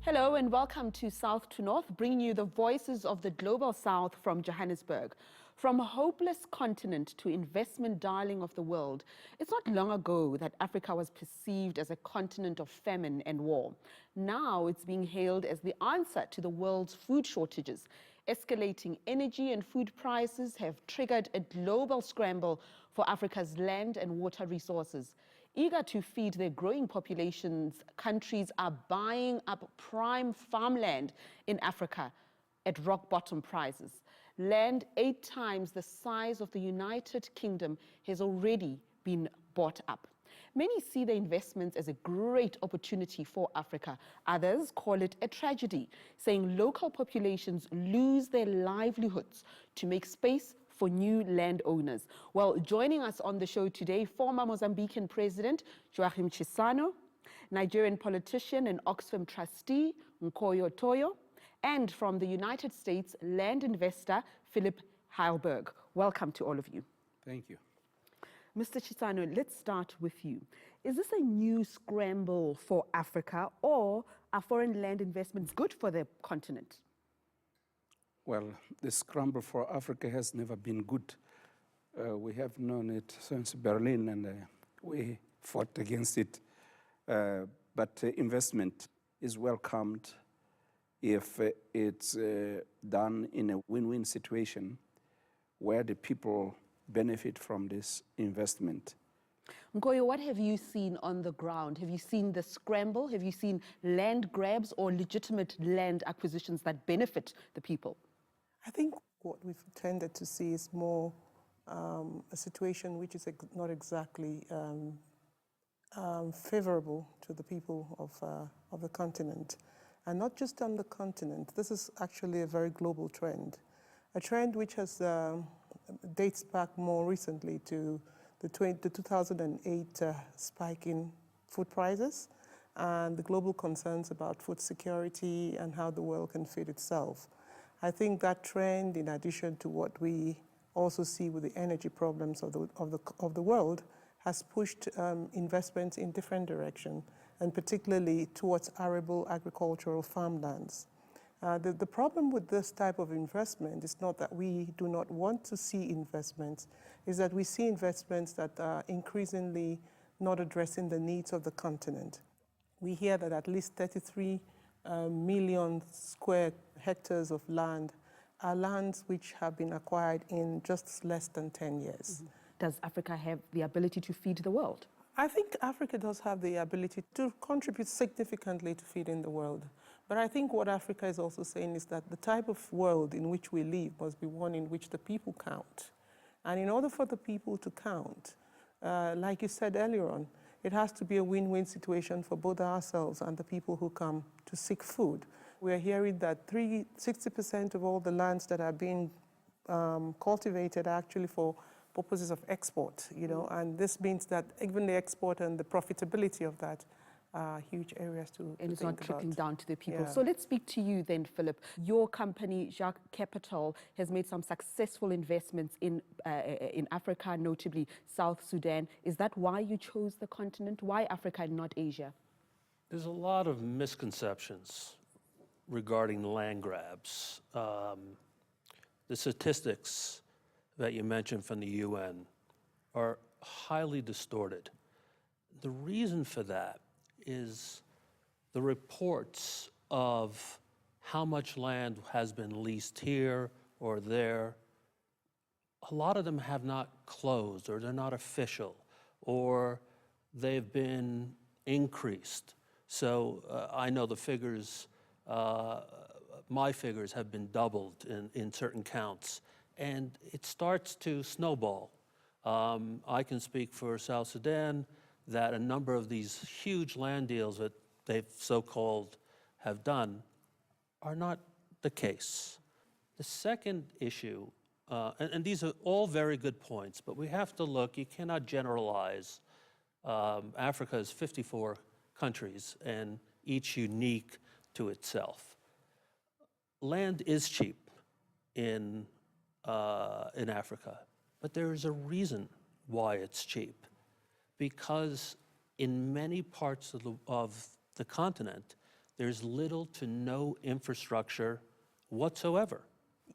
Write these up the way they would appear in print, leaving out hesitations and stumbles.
Hello and welcome to South2North, bringing you the voices of the Global South from Johannesburg. From a hopeless continent to investment darling of the world, it's not long ago that Africa was perceived as a continent of famine and war. Now it's being hailed as the answer to the world's food shortages. Escalating energy and food prices have triggered a global scramble for Africa's land and water resources. Eager to feed their growing populations, countries are buying up prime farmland in Africa at rock-bottom prices. Land 8 times the size of the United Kingdom has already been bought up. Many see the investments as a great opportunity for Africa. Others call it a tragedy, saying local populations lose their livelihoods to make space for new landowners. Well, joining us on the show today, former Mozambican President Joaquim Chissano, Nigerian politician and Oxfam trustee Nkoyo Toyo, and from the United States, land investor Philippe Heilberg. Welcome to all of you. Thank you. Mr. Chissano, let's start with you. Is this a new scramble for Africa, or are foreign land investments good for the continent? Well, the scramble for Africa has never been good. We have known it since Berlin, and we fought against it. But investment is welcomed if it's done in a win-win situation where the people benefit from this investment. Nkoyo, what have you seen on the ground? Have you seen the scramble? Have you seen land grabs or legitimate land acquisitions that benefit the people? I think what we've tended to see is more a situation which is not exactly favorable to the people of the continent. And not just on the continent. This is actually a very global trend. A trend which has dates back more recently to the 2008 spike in food prices and the global concerns about food security and how the world can feed itself. I think that trend, in addition to what we also see with the energy problems of the world, has pushed investments in different directions, and particularly towards arable agricultural farmlands. The problem with this type of investment is not that we do not want to see investments, is that we see investments that are increasingly not addressing the needs of the continent. We hear that at least 33 million square hectares of land are lands which have been acquired in just less than 10 years. Mm-hmm. Does Africa have the ability to feed the world? I think Africa does have the ability to contribute significantly to feeding the world. But I think what Africa is also saying is that the type of world in which we live must be one in which the people count. And in order for the people to count, like you said earlier on, it has to be a win-win situation for both ourselves and the people who come to seek food. We're hearing that 60% of all the lands that are being cultivated are actually for purposes of export, and this means that even the export and the profitability of that are huge areas to and it's not trickling down to the people. Yeah. So let's speak to you then, Philippe. Your company, Jacques Capital, has made some successful investments in Africa, notably South Sudan. Is that why you chose the continent? Why Africa and not Asia? There's a lot of misconceptions regarding land grabs. The statistics that you mentioned from the UN are highly distorted. The reason for that is the reports of how much land has been leased here or there. A lot of them have not closed, or they're not official, or they've been increased. So I know the figures, my figures have been doubled in certain counts. And it starts to snowball. I can speak for South Sudan that a number of these huge land deals that they've so-called have done are not the case. The second issue, and these are all very good points, but we have to look, you cannot generalize. Africa is 54 countries and each unique to itself. Land is cheap in Africa, but there is a reason why it's cheap. Because in many parts of the continent, there's little to no infrastructure whatsoever.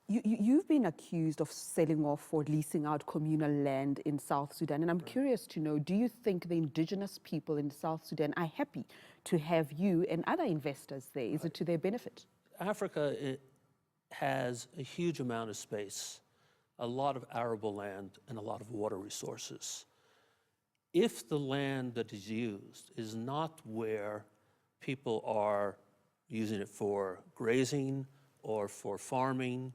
You've been accused of selling off or leasing out communal land in South Sudan, and I'm curious to know, do you think the indigenous people in South Sudan are happy to have you and other investors there? Is it to their benefit? Africa has a huge amount of space, a lot of arable land, and a lot of water resources. If the land that is used is not where people are using it for grazing or for farming,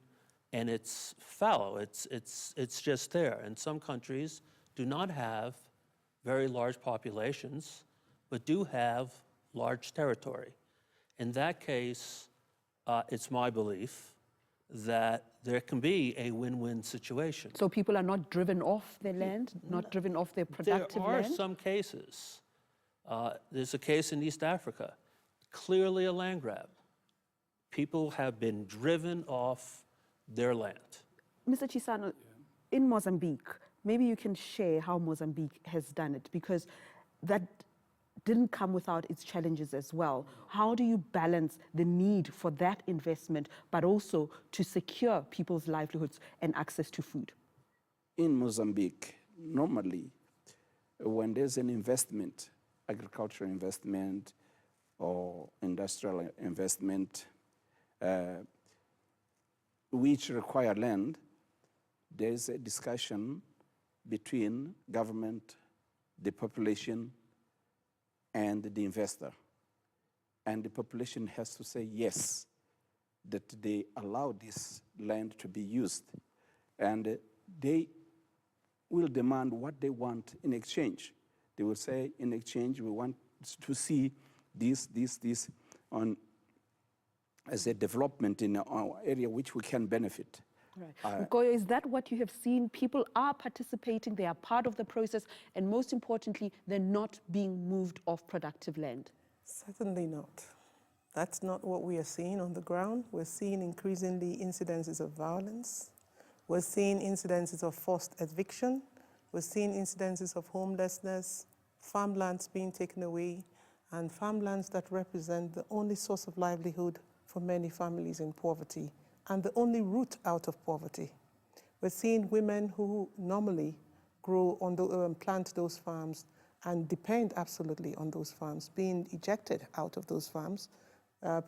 and it's fallow, it's just there. And some countries do not have very large populations, but do have large territory. In that case, it's my belief that there can be a win-win situation. So people are not driven off their land, not driven off their productive land? There are some cases. There's a case in East Africa, clearly a land grab. People have been driven off their land. Mr. Chissano, in Mozambique, maybe you can share how Mozambique has done it, because that didn't come without its challenges as well. How do you balance the need for that investment, but also to secure people's livelihoods and access to food? In Mozambique, normally, when there's an investment, agricultural investment or industrial investment, which require land, there's a discussion between government, the population, and the investor. And the population has to say yes, that they allow this land to be used. And they will demand what they want in exchange. They will say, in exchange, we want to see this on as a development in our area which we can benefit. Right. Nkoyo, is that what you have seen? People are participating, they are part of the process, and most importantly, they're not being moved off productive land? Certainly not. That's not what we are seeing on the ground. We're seeing increasingly incidences of violence. We're seeing incidences of forced eviction. We're seeing incidences of homelessness, farmlands being taken away, and farmlands that represent the only source of livelihood for many families in poverty, and the only route out of poverty. We're seeing women who normally grow on plant those farms and depend absolutely on those farms being ejected out of those farms.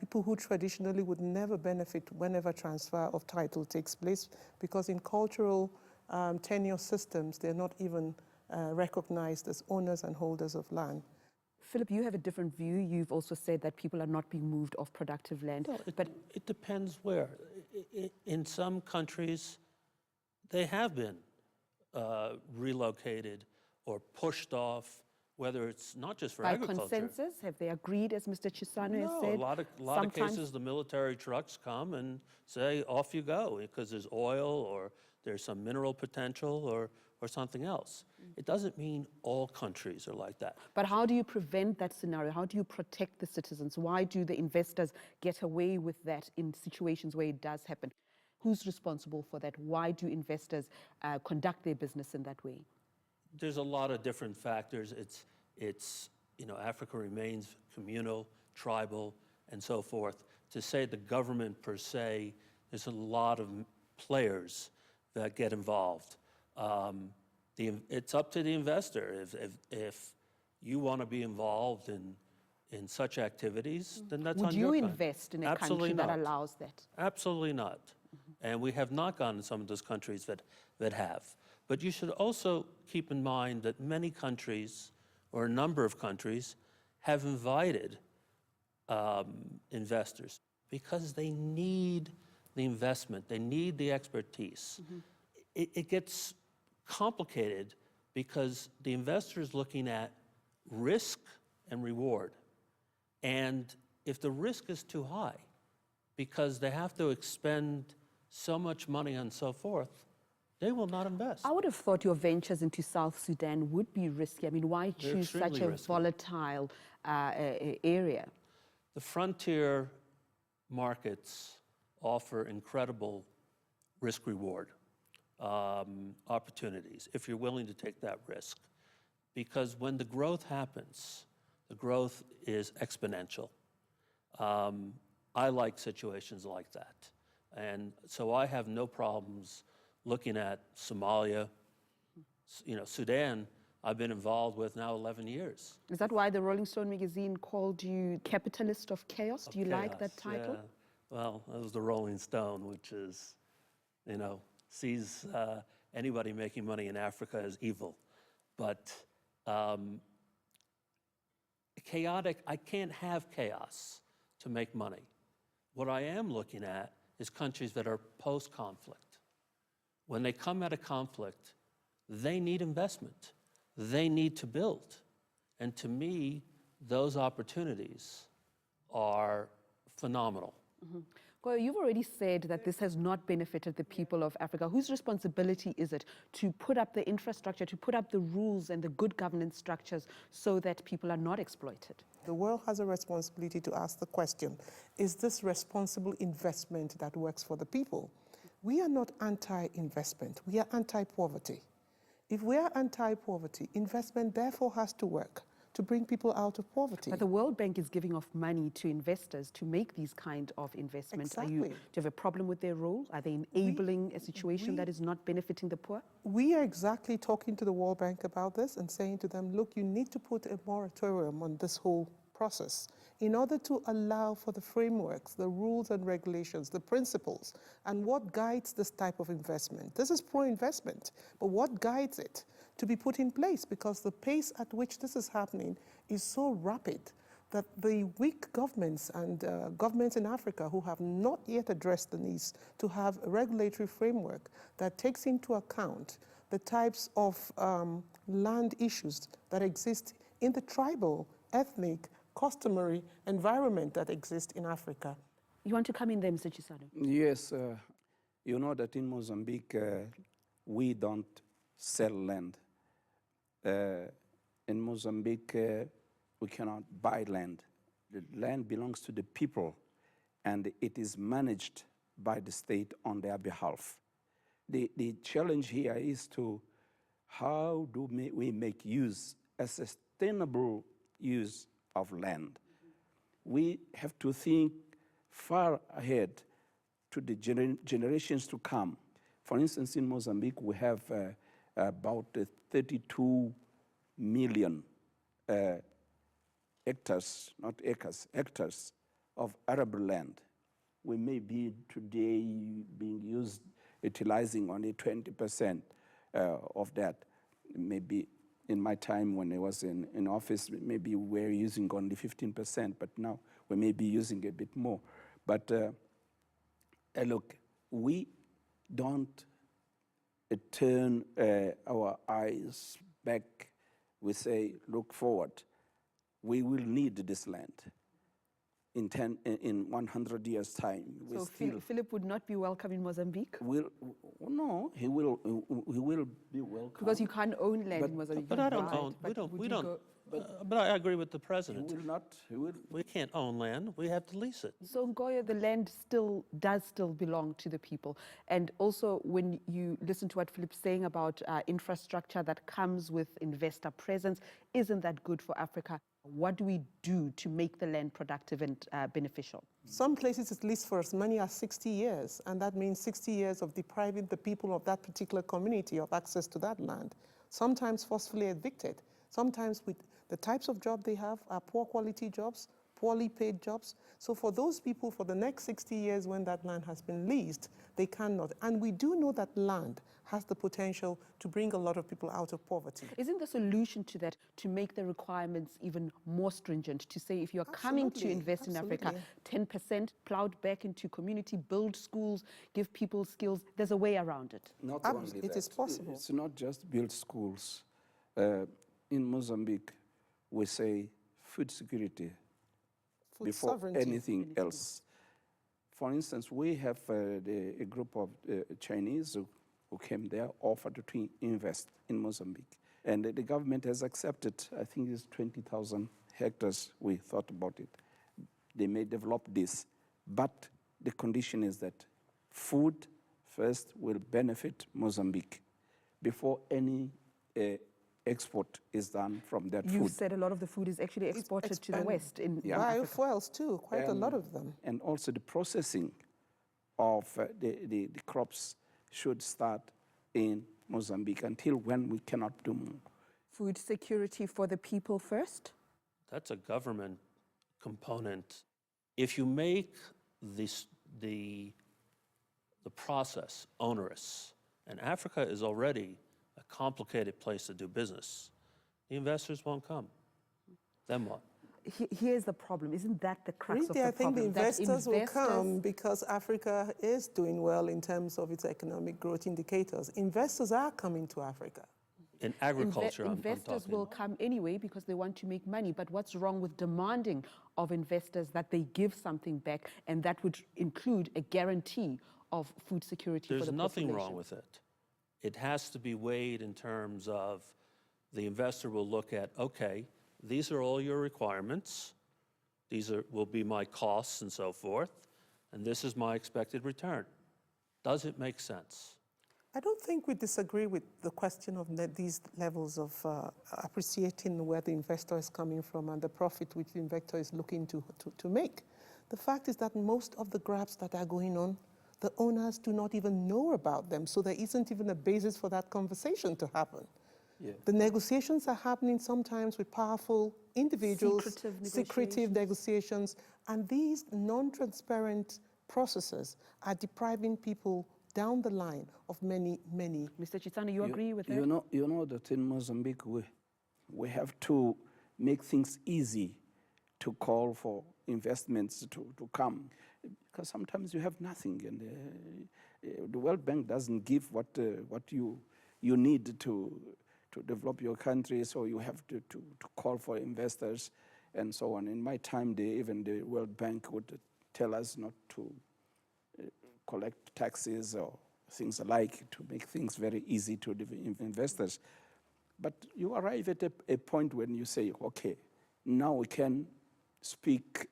People who traditionally would never benefit whenever transfer of title takes place, because in cultural tenure systems, they're not even recognized as owners and holders of land. Philippe, you have a different view. You've also said that people are not being moved off productive land. No, it depends where. In some countries, they have been relocated or pushed off, whether it's not just for agriculture. By consensus? Have they agreed, as Mr. Chissano has said? No, a lot of cases, the military trucks come and say, off you go, because there's oil or there's some mineral potential or something else. It doesn't mean all countries are like that. But how do you prevent that scenario? How do you protect the citizens? Why do the investors get away with that in situations where it does happen? Who's responsible for that? Why do investors conduct their business in that way? There's a lot of different factors. It's Africa remains communal, tribal, and so forth. To say the government per se, there's a lot of players that get involved. It's up to the investor. If you want to be involved in such activities, then that's on your Would you time. invest in a Absolutely country not. that allows that? Absolutely not. And we have not gone to some of those countries that have. But you should also keep in mind that many countries, or a number of countries, have invited investors because they need the investment, they need the expertise. It gets complicated because the investor is looking at risk and reward. And if the risk is too high, because they have to expend so much money and so forth, they will not invest. I would have thought your ventures into South Sudan would be risky. I mean, why They're choose such a risky. volatile area? The frontier markets offer incredible risk-reward opportunities if you're willing to take that risk. Because when the growth happens, the growth is exponential. I like situations like that. And so I have no problems looking at Somalia, Sudan. I've been involved with now 11 years. Is that why the Rolling Stone magazine called you capitalist of chaos? Do you like that title? Yeah. Well, that was the Rolling Stone, which is, sees anybody making money in Africa as evil. But chaotic, I can't have chaos to make money. What I am looking at is countries that are post-conflict. When they come out of conflict, they need investment. They need to build. And to me, those opportunities are phenomenal. Mm-hmm. Nkoyo, you've already said that this has not benefited the people of Africa. Whose responsibility is it to put up the infrastructure, to put up the rules and the good governance structures so that people are not exploited? The world has a responsibility to ask the question, is this responsible investment that works for the people? We are not anti-investment, we are anti-poverty. If we are anti-poverty, investment therefore has to work to bring people out of poverty. But the World Bank is giving off money to investors to make these kind of investments. Exactly. Do you have a problem with their role? Are they enabling a situation that is not benefiting the poor? We are exactly talking to the World Bank about this and saying to them, look, you need to put a moratorium on this whole process in order to allow for the frameworks, the rules and regulations, the principles, and what guides this type of investment. This is pro-investment, but what guides it to be put in place? Because the pace at which this is happening is so rapid that the weak governments and governments in Africa who have not yet addressed the needs to have a regulatory framework that takes into account the types of land issues that exist in the tribal, ethnic, customary environment that exists in Africa. You want to come in there, Mr. Chissano? Yes, you know that in Mozambique, we don't sell land. In Mozambique, we cannot buy land. The land belongs to the people, and it is managed by the state on their behalf. The challenge here is to how do we make use, a sustainable use of land. We have to think far ahead to the generations to come. For instance, in Mozambique, we have about 32 million hectares, not acres, hectares of arable land. We may be today utilizing only 20% of that. Maybe in my time when I was in office, maybe we were using only 15%, but now we may be using a bit more. But look, we don't turn our eyes back. We say, look forward. We will need this land in 100 years' time. So Philippe would not be welcome in Mozambique? No, he will be welcome. Because you can't own land in Mozambique. But I don't own. But I agree with the president. He will not. We can't own land. We have to lease it. So Nkoyo, the land does still belong to the people. And also when you listen to what Philippe's saying about infrastructure that comes with investor presence, isn't that good for Africa? What do we do to make the land productive and beneficial? Some places it's leased for as many as 60 years, and that means 60 years of depriving the people of that particular community of access to that land, sometimes forcefully evicted, sometimes with the types of jobs they have are poor quality jobs, poorly paid jobs. So for those people, for the next 60 years when that land has been leased, they cannot. And we do know that land has the potential to bring a lot of people out of poverty. Isn't the solution to that to make the requirements even more stringent, to say if you're coming to invest in Africa, 10% plowed back into community, build schools, give people skills, there's a way around it? Not only that. It is possible. It's not just build schools. In Mozambique, we say food security before sovereignty. anything else. For instance, we have a group of Chinese who came there, offered to invest in Mozambique. And the government has accepted, I think it's 20,000 hectares, we thought about it. They may develop this, but the condition is that food first will benefit Mozambique before any export is done from that You food. said a lot of the food is actually exported to the West in Africa. Biofuels too, quite a lot of them. And also the processing of the crops should start in Mozambique until when we cannot do more. Food security for the people first? That's a government component. If you make the process onerous, and Africa is already a complicated place to do business, the investors won't come. Then what? Here's the problem. Isn't that the crux of Really, the I think the problem? That investors will come because Africa is doing well in terms of its economic growth indicators. Investors are coming to Africa. In agriculture, I'm investors talking will about. come anyway because they want to make money. But what's wrong with demanding of investors that they give something back, and that would include a guarantee of food security for the There's nothing population? wrong with it. It has to be weighed in terms of the investor will look at, okay, these are all your requirements, will be my costs and so forth, and this is my expected return. Does it make sense? I don't think we disagree with the question of these levels of appreciating where the investor is coming from and the profit which the investor is looking to make. The fact is that most of the grabs that are going on, the owners do not even know about them, so there isn't even a basis for that conversation to happen. Yeah. The negotiations are happening sometimes with powerful individuals, secretive negotiations, and these non-transparent processes are depriving people down the line of many. Mr. Chissano, you agree with that? You know that in Mozambique we have to make things easy to call for investments to come, because sometimes you have nothing, and the World Bank doesn't give what you need to develop your country, so you have to call for investors and so on. In my time, even the World Bank would tell us not to collect taxes or things alike to make things very easy to investors. But you arrive at a point when you say, okay, now we can speak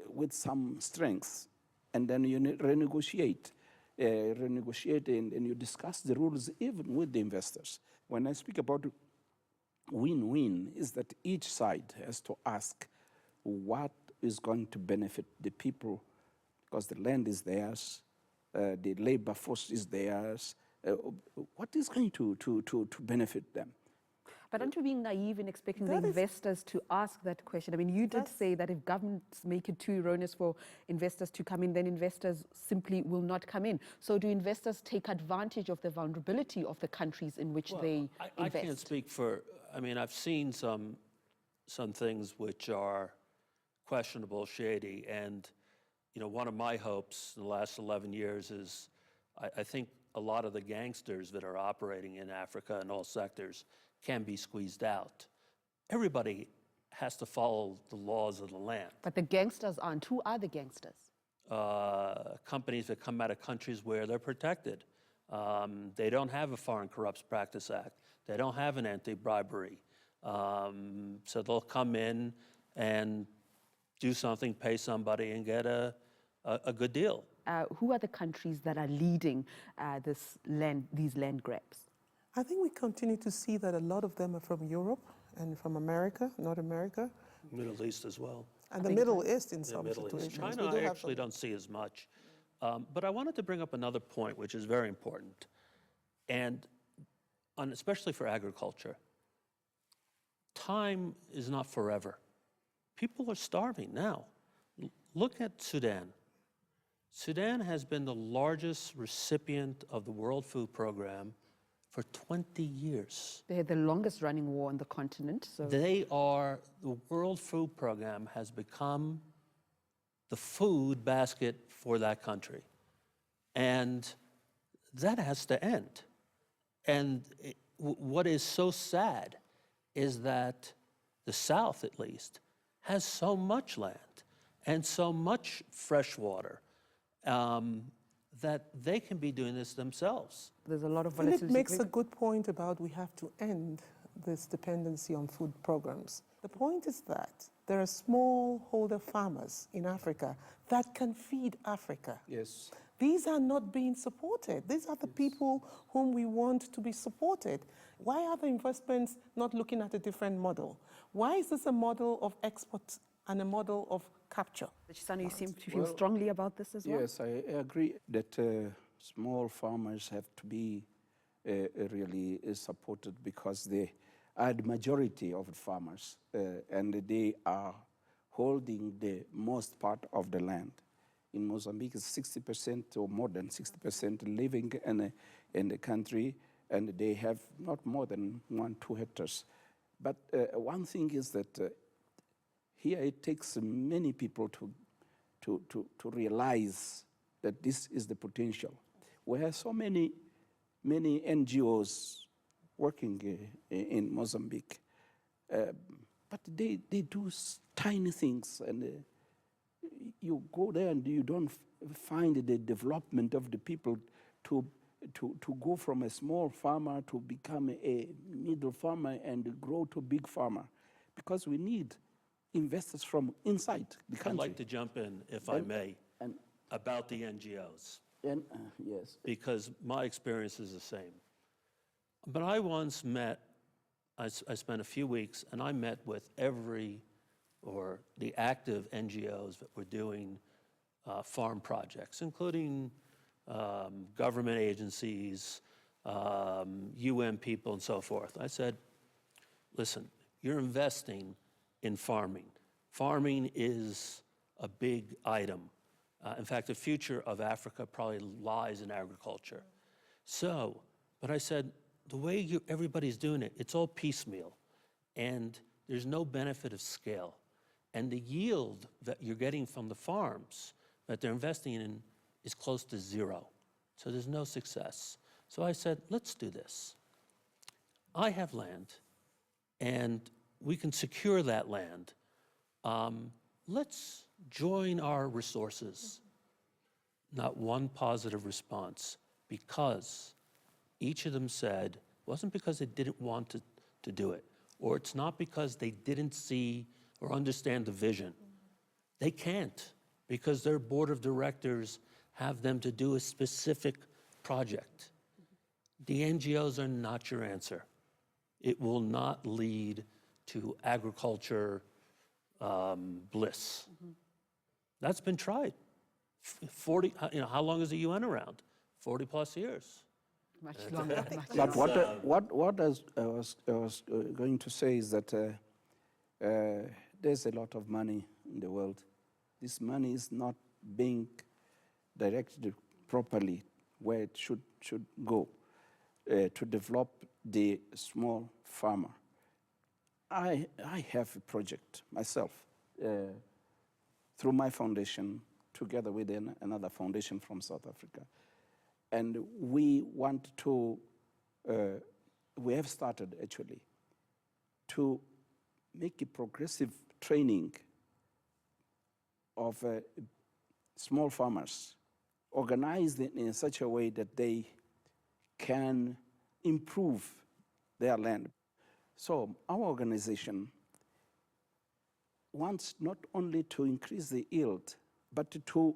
with some strength, and then you renegotiate and you discuss the rules even with the investors. When I speak about win-win, is that each side has to ask what is going to benefit the people, because the land is theirs, the labor force is theirs. What is going to benefit them? But aren't you being naive in expecting the investors to ask that question? I mean, you did say that if governments make it too erroneous for investors to come in, then investors simply will not come in. So do investors take advantage of the vulnerability of the countries in which they invest? I can't speak for, I mean, I've seen some things which are questionable, shady, and one of my hopes in the last 11 years is I think a lot of the gangsters that are operating in Africa in all sectors can be squeezed out. Everybody has to follow the laws of the land. But the gangsters aren't. Who are the gangsters? Companies that come out of countries where they're protected. They don't have a Foreign Corrupt Practice Act. They don't have an anti-bribery. So they'll come in and do something, pay somebody, and get a good deal. Who are the countries that are leading these land grabs? I think we continue to see that a lot of them are from Europe and from America, North America. Middle East as well. And the Middle East in some situations. China, I actually don't see as much. But I wanted to bring up another point, which is very important, and especially for agriculture. Time is not forever. People are starving now. Look at Sudan. Sudan has been the largest recipient of the World Food Program for 20 years. They had the longest running war on the continent. So the World Food Program has become the food basket for that country. And that has to end. And what is so sad is that the South, at least, has so much land and so much fresh water that they can be doing this themselves. There's a lot of volatility. Philippe makes a good point about we have to end this dependency on food programs. The point is that there are smallholder farmers in Africa that can feed Africa. Yes. These are not being supported. These are the people whom we want to be supported. Why are the investments not looking at a different model? Why is this a model of export and a model of capture? Chissano, you seem to feel strongly about this as well? Yes, I agree that small farmers have to be really supported because they are the majority of the farmers and they are holding the most part of the land. In Mozambique, it's 60% or more than 60% living in the country, and they have not more than 1-2 hectares. But one thing is that here it takes many people to realize that this is the potential. We have so many NGOs working in Mozambique, but they do tiny things, and you go there and you don't find the development of the people to go from a small farmer to become a middle farmer and grow to a big farmer, because we need investors from inside the country. I'd like to jump in, if I may, about the NGOs. Yes. Because my experience is the same. But I once met, I spent a few weeks, and I met with the active NGOs that were doing farm projects, including government agencies, UN people, and so forth. I said, listen, you're investing in farming. Farming is a big item. In fact, the future of Africa probably lies in agriculture. So, but I said, the way everybody's doing it, it's all piecemeal, and there's no benefit of scale. And the yield that you're getting from the farms that they're investing in is close to zero. So there's no success. So I said, let's do this. I have land, and we can secure that land. Let's join our resources. Not one positive response, because each of them said, it wasn't because they didn't want to do it, or it's not because they didn't see or understand the vision. They can't, because their board of directors have them to do a specific project. The NGOs are not your answer. It will not lead to agriculture bliss. That's been tried. 40, how long is the UN around? 40 plus years. Much longer. But what I was going to say is that there's a lot of money in the world. This money is not being directed properly where it should go to develop the small farmer. I have a project myself through my foundation, together with another foundation from South Africa. And we want to, we have started actually, to make a progressive training of small farmers, organized in such a way that they can improve their land. So our organization wants not only to increase the yield, but to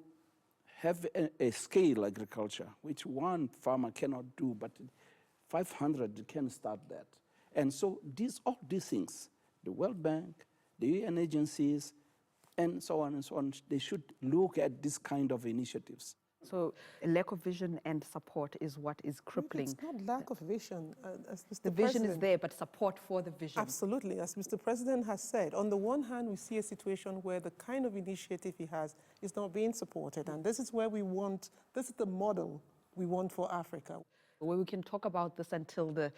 have a scale agriculture, which one farmer cannot do, but 500 can start that. And so all these things, the World Bank, the UN agencies, and so on, they should look at this kind of initiatives. So a lack of vision and support is what is crippling. It's not lack of vision. As Mr. The vision is there, but support for the vision. Absolutely. As Mr. President has said, on the one hand, we see a situation where the kind of initiative he has is not being supported. And this is where we want, this is the model we want for Africa. Well, we can talk about this until the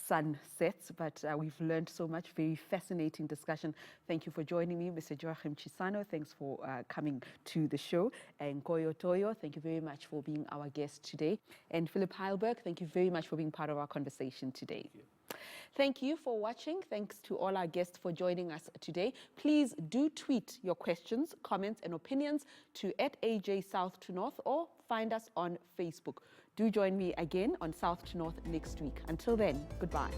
sun sets, but we've learned so much. Very fascinating discussion. Thank you for joining me, Mr. Joaquim Chissano. Thanks for coming to the show. And Nkoyo Toyo, thank you very much for being our guest today. And Philippe Heilberg, thank you very much for being part of our conversation today. Thank you for watching. Thanks to all our guests for joining us today. Please do tweet your questions, comments, and opinions to @AJSouth2North or find us on Facebook. Do join me again on South to North next week. Until then, goodbye.